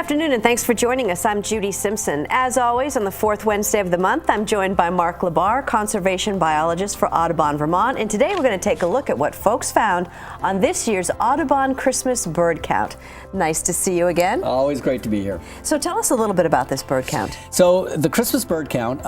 afternoon, and thanks for joining us. I'm Judy Simpson. As always, on the fourth Wednesday of the month, I'm joined by Mark LaBarr, conservation biologist for Audubon, Vermont. And today we're going to take a look at what folks found on this year's Audubon Christmas bird count. Nice to see you again. Always great to be here. So tell us a little bit about this bird count. So the Christmas bird count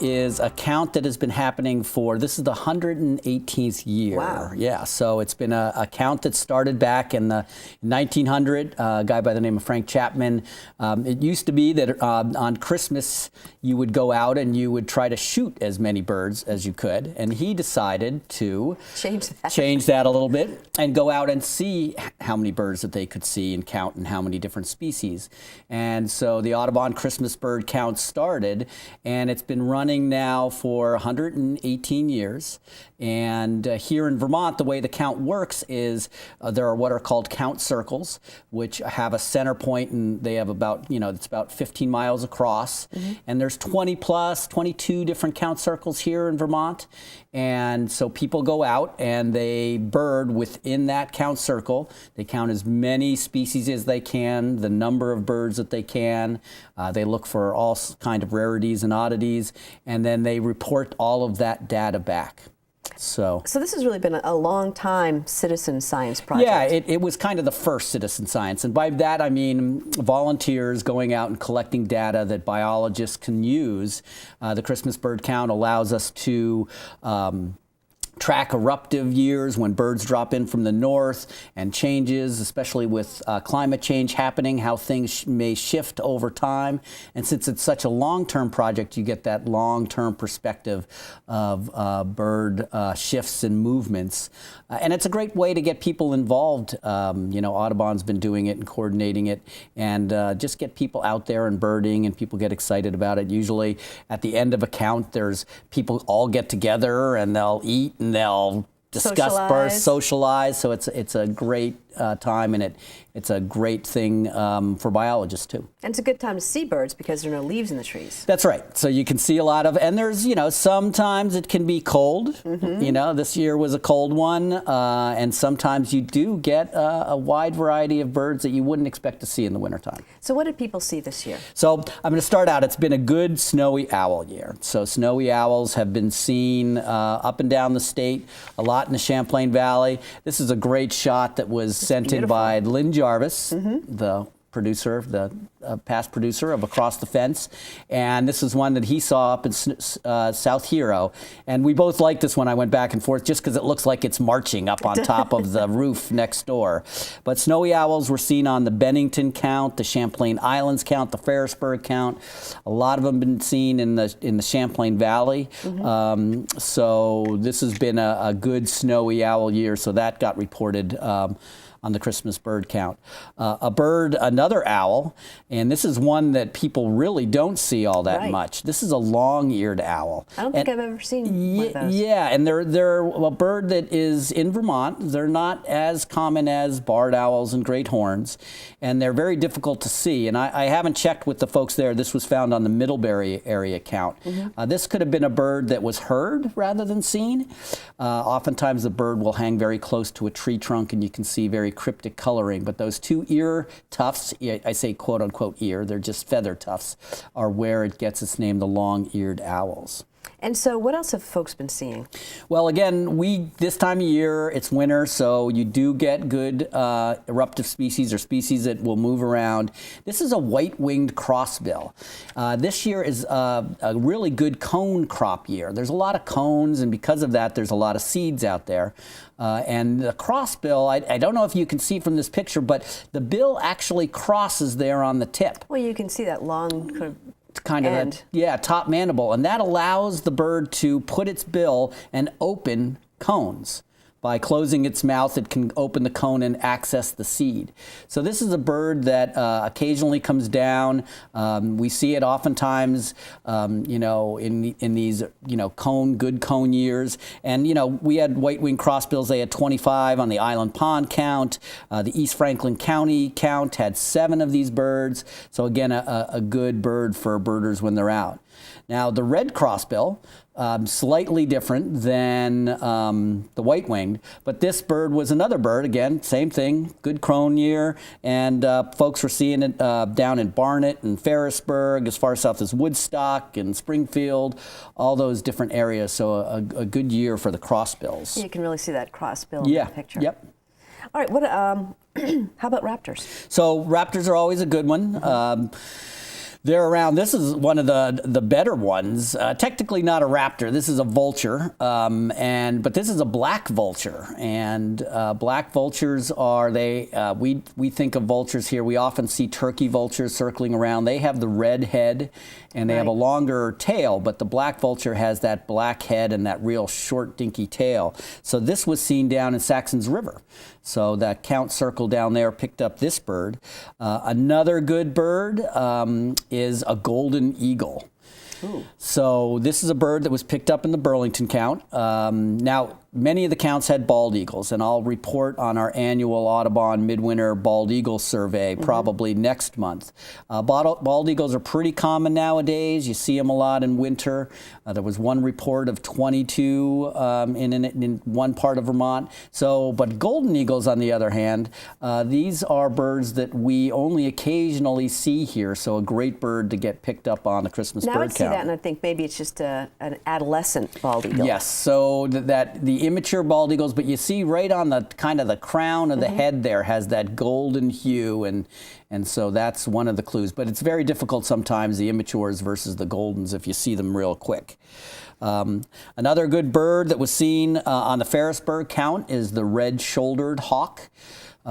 is a count that has been happening this is the 118th year. Wow. Yeah, so it's been a count that started back in the 1900, a guy by the name of Frank Chapman. It used to be that on Christmas you would go out and you would try to shoot as many birds as you could, and he decided to change that a little bit and go out and see how many birds that they could see and count and how many different species. And so the Audubon Christmas bird count started, and it's been running now for 118 years. And here in Vermont, the way the count works is there are what are called count circles, which have a center point, and they have about, it's about 15 miles across. Mm-hmm. And there's 22 different count circles here in Vermont. And so people go out and they bird within that count circle. They count as many species as they can, the number of birds that they can. They look for all kind of rarities and oddities, and then they report all of that data back. So this has really been a long time citizen science project. Yeah, it was kind of the first citizen science. And by that I mean volunteers going out and collecting data that biologists can use. The Christmas bird count allows us to track eruptive years when birds drop in from the north and changes, especially with climate change happening, how things may shift over time. And since it's such a long-term project, you get that long-term perspective of bird shifts and movements. And it's a great way to get people involved. Audubon's been doing it and coordinating it, and just get people out there and birding, and people get excited about it. Usually at the end of a count, there's people all get together and they'll eat and they'll discuss birds, socialize. So it's a great time, and it's a great thing for biologists too. And it's a good time to see birds because there are no leaves in the trees. That's right. So you can see a lot of, and there's, sometimes it can be cold. Mm-hmm. This year was a cold one, and sometimes you do get a wide variety of birds that you wouldn't expect to see in the wintertime. So what did people see this year? So I'm going to start out. It's been a good snowy owl year. So snowy owls have been seen up and down the state, a lot in the Champlain Valley. This is a great shot that was sent in by Lynn Jarvis, the producer, the past producer of Across the Fence. And this is one that he saw up in South Hero. And we both liked this one. I went back and forth just because it looks like it's marching up on top of the roof next door. But snowy owls were seen on the Bennington count, the Champlain Islands count, the Ferrisburgh count. A lot of them been seen in the Champlain Valley. Mm-hmm. So this has been a good snowy owl year. So that got reported on the Christmas bird count. Another owl, and this is one that people really don't see all that much. This is a long-eared owl. I don't think I've ever seen one of those. Yeah, and they're a bird that is in Vermont. They're not as common as barred owls and great horns, and they're very difficult to see. And I haven't checked with the folks there. This was found on the Middlebury area count. Mm-hmm. This could have been a bird that was heard rather than seen. Oftentimes the bird will hang very close to a tree trunk, and you can see very cryptic coloring, but those two ear tufts, I say quote unquote ear, they're just feather tufts, are where it gets its name, the long-eared owls. And so what else have folks been seeing? Well, again, this time of year, it's winter, so you do get good eruptive species or species that will move around. This is a white-winged crossbill. This year is a really good cone crop year. There's a lot of cones, and because of that, there's a lot of seeds out there. And the crossbill, I don't know if you can see from this picture, but the bill actually crosses there on the tip. Well, you can see that long kind of top mandible, and that allows the bird to put its bill and open cones. By closing its mouth, it can open the cone and access the seed. So this is a bird that occasionally comes down. We see it oftentimes, in these, good cone years. And, we had white-winged crossbills. They had 25 on the Island Pond count. The East Franklin County count had 7 of these birds. So again, a good bird for birders when they're out. Now, the red crossbill, Slightly different than the white-winged, but this bird was another bird. Again, same thing, good crone year, and folks were seeing it down in Barnet and Ferrisburgh, as far south as Woodstock and Springfield, all those different areas. So a good year for the crossbills. You can really see that crossbill in Yeah. the picture. Yep. All right. What? How about raptors? So raptors are always a good one. They're around. This is one of the better ones. Technically not a raptor. This is a vulture, but this is a black vulture. And black vultures are we think of vultures here. We often see turkey vultures circling around. They have the red head, and they have a longer tail. But the black vulture has that black head and that real short, dinky tail. So this was seen down in Saxon's River. So that count circle down there picked up this bird. Another good bird is a golden eagle. Ooh. So this is a bird that was picked up in the Burlington count. Now, many of the counts had bald eagles, and I'll report on our annual Audubon Midwinter Bald Eagle Survey probably next month. Bald eagles are pretty common nowadays. You see them a lot in winter. There was one report of 22 in one part of Vermont. But golden eagles, on the other hand, these are birds that we only occasionally see here, so a great bird to get picked up on the Christmas bird count. Now I see that, and I think maybe it's just an adolescent bald eagle. Yes, so the immature bald eagles, but you see right on the kind of the crown of the head there has that golden hue, and so that's one of the clues. But it's very difficult sometimes, the immatures versus the goldens, if you see them real quick. Another good bird that was seen on the Ferrisburgh count is the red-shouldered hawk.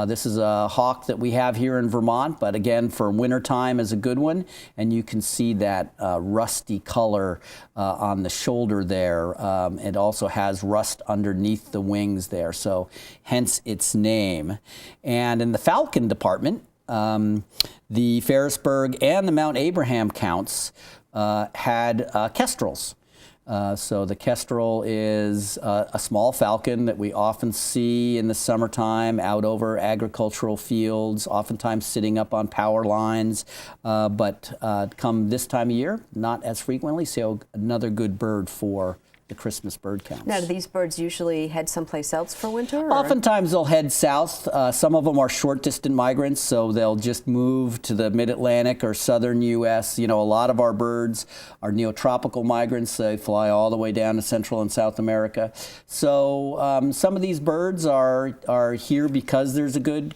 This is a hawk that we have here in Vermont, but again, for wintertime is a good one. And you can see that rusty color on the shoulder there. It also has rust underneath the wings there, so hence its name. And in the falcon department, the Ferrisburgh and the Mount Abraham counts had kestrels. So the kestrel is a small falcon that we often see in the summertime out over agricultural fields, oftentimes sitting up on power lines, but come this time of year, not as frequently, so another good bird for the Christmas bird counts. Now, do these birds usually head someplace else for winter? Or? Oftentimes they'll head south. Some of them are short distant migrants, so they'll just move to the mid-Atlantic or southern U.S. You know, a lot of our birds are neotropical migrants. They fly all the way down to Central and South America. So some of these birds are here because there's a good,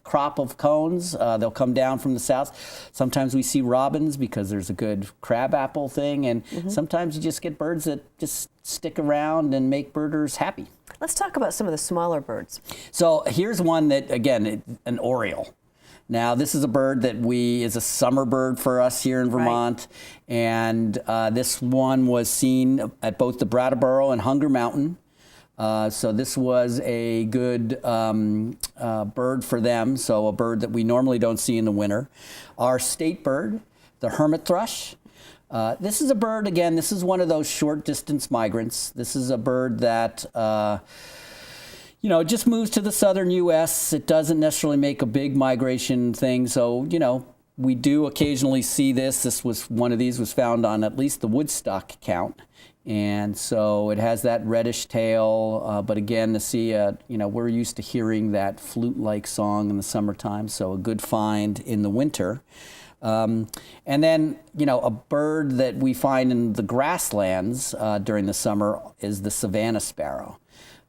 crop of cones. They'll come down from the south. Sometimes we see robins because there's a good crabapple thing, and sometimes you just get birds that just stick around and make birders happy. Let's talk about some of the smaller birds. So here's one that, again, an oriole. Now, this is a bird that is a summer bird for us here in Vermont, and this one was seen at both the Brattleboro and Hunger Mountain. So this was a good bird for them, so a bird that we normally don't see in the winter. Our state bird, the hermit thrush. This is a bird, again, this is one of those short distance migrants. This is a bird that it just moves to the southern U.S. It doesn't necessarily make a big migration thing, so, we do occasionally see this. One of these was found on at least the Woodstock count. And so it has that reddish tail, but again, to see, we're used to hearing that flute-like song in the summertime, so a good find in the winter. And then, a bird that we find in the grasslands during the summer is the savanna sparrow.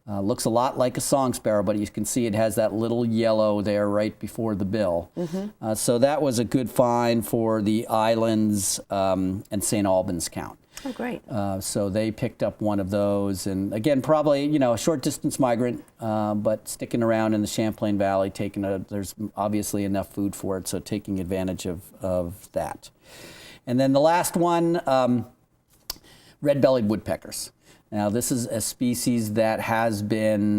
Looks a lot like a song sparrow, but you can see it has that little yellow there right before the bill. So that was a good find for the islands and St. Albans count. Oh, great. So they picked up one of those. And again, probably, a short distance migrant, but sticking around in the Champlain Valley, there's obviously enough food for it, so taking advantage of that. And then the last one, red-bellied woodpeckers. Now, this is a species that has been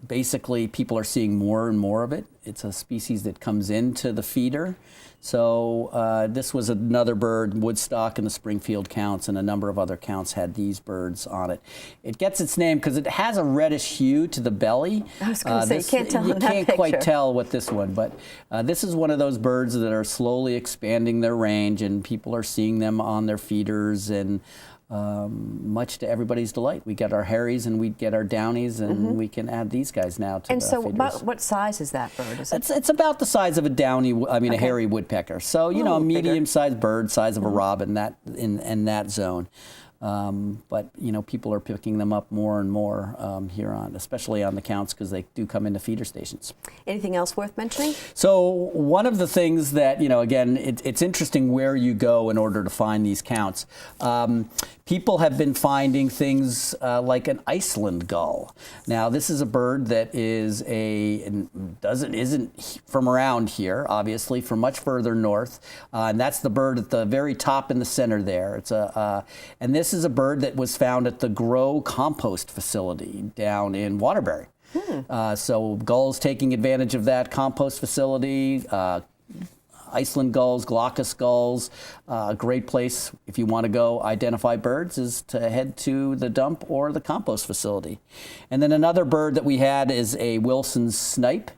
basically people are seeing more and more of it. It's a species that comes into the feeder. So this was another bird, Woodstock in the Springfield counts and a number of other counts had these birds on it. It gets its name because it has a reddish hue to the belly. I was going to say, you can't tell in that You can't quite tell with this one, but this is one of those birds that are slowly expanding their range, and people are seeing them on their feeders, and much to everybody's delight. We get our Harrys and we get our Downies, and we can add these guys now to and the so feeders. about what size is that bird? Is it? It's about the size of a downy, a hairy woodpecker. So, you know, a medium-sized bird, size of a robin, that in that zone. But, you know, people are picking them up more and more here on, especially on the counts, because they do come into feeder stations. Anything else worth mentioning? So one of the things that, you know, again, it's interesting where you go in order to find these counts. People have been finding things like an Iceland gull. Now, this is a bird that isn't from around here, obviously, from much further north, and that's the bird at the very top in the center there. It's and this is a bird that was found at the Grow compost facility down in Waterbury. So gulls taking advantage of that compost facility. Iceland gulls, glaucous gulls. A great place if you want to go identify birds is to head to the dump or the compost facility. And then another bird that we had is a Wilson's snipe.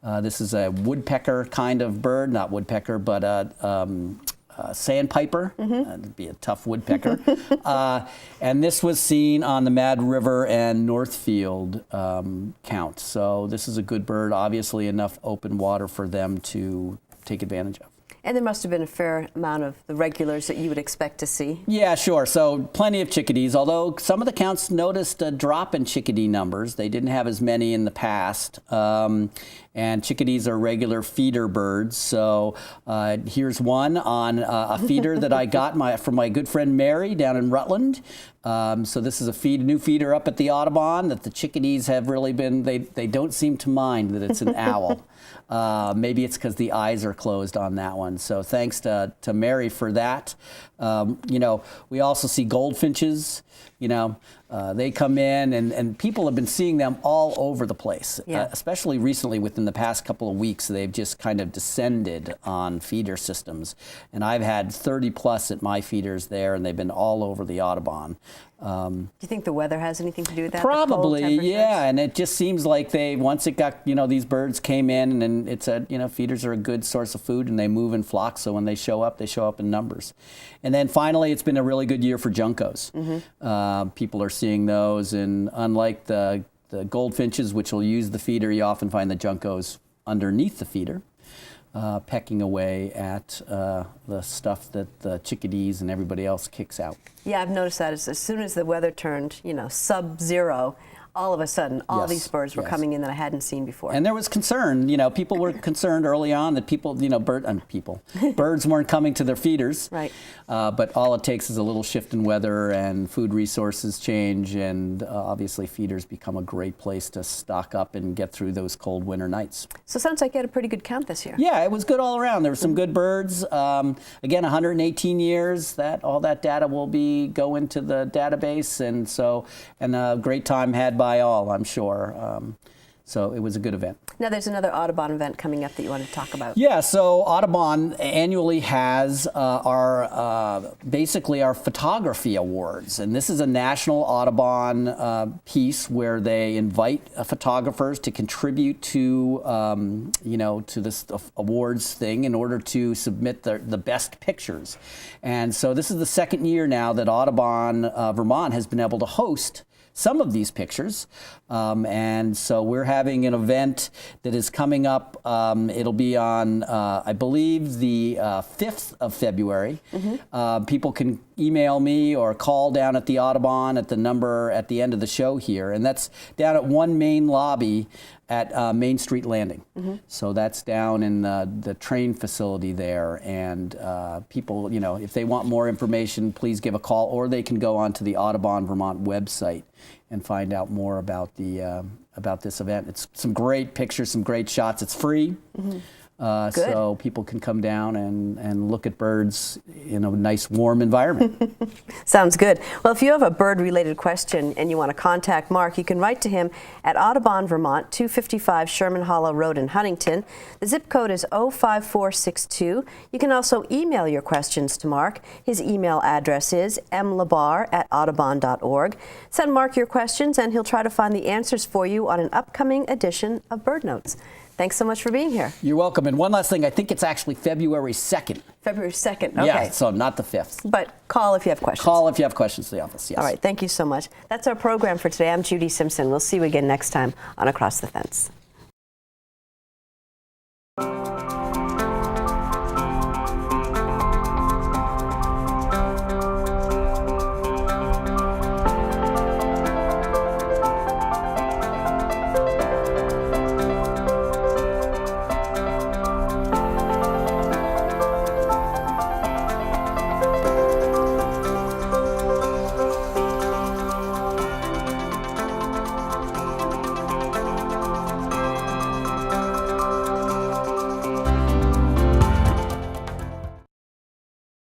This is a woodpecker kind of bird, not woodpecker, but sandpiper. It'd be a tough woodpecker. And this was seen on the Mad River and Northfield count. So this is a good bird, obviously enough open water for them to take advantage of. And there must have been a fair amount of the regulars that you would expect to see. Yeah, sure. So plenty of chickadees, although some of the counts noticed a drop in chickadee numbers. They didn't have as many in the past. And chickadees are regular feeder birds. So here's one on a feeder that I got from my good friend Mary down in Rutland. So this is a new feeder up at the Audubon that the chickadees have really been, they don't seem to mind that it's an owl. Maybe it's because the eyes are closed on that one. So thanks to Mary for that. You know, we also see goldfinches. You know, they come in, and people have been seeing them all over the place, especially recently within the past couple of weeks. They've just kind of descended on feeder systems. And I've had 30 plus at my feeders there, and they've been all over the Audubon. Do you think the weather has anything to do with that? Probably, yeah. And it just seems like once it got, you know, these birds came in, and it's feeders are a good source of food, and they move in flocks. So when they show up in numbers. And then finally, it's been a really good year for juncos. People are seeing those, and unlike the goldfinches, which will use the feeder, you often find the juncos underneath the feeder, pecking away at the stuff that the chickadees and everybody else kicks out. Yeah, I've noticed that as soon as the weather turned, sub-zero, all of a sudden, all these birds were coming in that I hadn't seen before. And there was concern. People were concerned early on that birds weren't coming to their feeders. Right. But all it takes is a little shift in weather and food resources change, and obviously feeders become a great place to stock up and get through those cold winter nights. So it sounds like you had a pretty good count this year. Yeah, it was good all around. There were some good birds. Again, 118 years. All that data will go into the database, and a great time had by all, I'm sure. So it was a good event. Now there's another Audubon event coming up that you want to talk about. Yeah, so Audubon annually has basically our photography awards, and this is a national Audubon piece where they invite photographers to contribute to to this awards thing in order to submit the best pictures. And so this is the second year now that Audubon Vermont has been able to host some of these pictures, and so we're having an event that is coming up. It'll be on, I believe, the 5th of February. People can email me or call down at the Audubon at the number at the end of the show here, and that's down at one main lobby at Main Street Landing. So that's down in the train facility there, and people, if they want more information, please give a call, or they can go onto the Audubon Vermont website and find out more about this event. It's some great pictures, some great shots. It's free. so people can come down and look at birds in a nice warm environment. Sounds good. Well, if you have a bird-related question and you want to contact Mark, you can write to him at Audubon, Vermont, 255 Sherman Hollow Road in Huntington. The zip code is 05462. You can also email your questions to Mark. His email address is mlabarr@audubon.org. Send Mark your questions and he'll try to find the answers for you on an upcoming edition of Bird Notes. Thanks so much for being here. You're welcome. And one last thing, I think it's actually February 2nd. February 2nd, okay. Yeah, so not the 5th. But call if you have questions. Call if you have questions to the office, yes. All right, thank you so much. That's our program for today. I'm Judy Simpson. We'll see you again next time on Across the Fence.